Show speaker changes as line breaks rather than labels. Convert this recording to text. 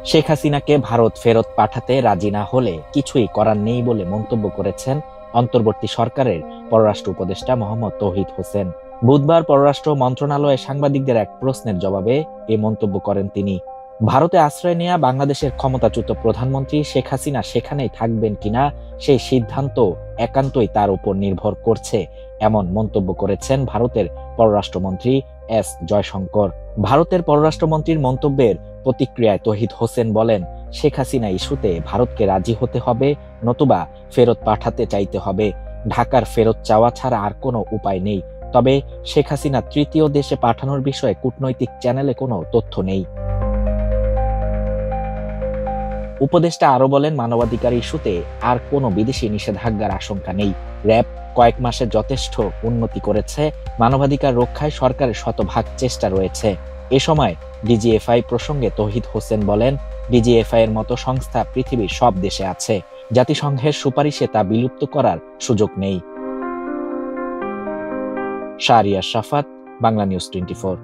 শেখ হাসিনাকে ভারত ফেরত পাঠাতে রাজি না হলে কিছুই করার নেই বলে মন্তব্য করেছেন অন্তর্বর্তী সরকারের পররাষ্ট্র উপদেষ্টা মোহাম্মদ তৌহিদ হোসেন। বুধবার পররাষ্ট্র মন্ত্রণালয়ে সাংবাদিকদের এক প্রশ্নের জবাবে এ মন্তব্য করেন তিনি। ভারতে আশ্রয় নেয়া বাংলাদেশের ক্ষমতাচ্যুত প্রধানমন্ত্রী শেখ হাসিনা সেখানেই থাকবেন কিনা সেই সিদ্ধান্ত একান্তই তার উপর নির্ভর করছে, এমন মন্তব্য করেছেন ভারতের পররাষ্ট্রমন্ত্রী এস জয়শঙ্কর। ভারতের পররাষ্ট্রমন্ত্রীর মন্তব্যের প্রতিক্রিয়ায় তৌহিদ হোসেন বলেন, শেখ হাসিনা ইস্যুতে ভারতকে রাজি হতে হবে, নতুবা ফেরত পাঠাতে চাইতে হবে। ঢাকার ফেরত চাওয়া ছাড়া আর কোনো উপায় নেই। তবে শেখ হাসিনা তৃতীয় দেশে পাঠানোর বিষয়ে কূটনৈতিক চ্যানেলে কোনো তথ্য নেই। উপদেষ্টা আরো বলেন, মানবাধিকার ইস্যুতে আর কোনো বিদেশি নিষেধাজ্ঞার আশঙ্কা নেই। র‍্যাব কয়েক মাসে যথেষ্ট উন্নতি করেছে। মানবাধিকার রক্ষায় সরকারের শতভাগ চেষ্টা রয়েছে। এ সময় ডিজিএফআই প্রসঙ্গে তৌহিদ হোসেন বলেন, ডিজিএফআই এর মতো সংস্থা পৃথিবীর সব দেশে আছে। জাতিসংঘের সুপারিশে তা বিলুপ্ত করার সুযোগ নেই। শাহরিয়ার শাফাত, বাংলা নিউজ 24।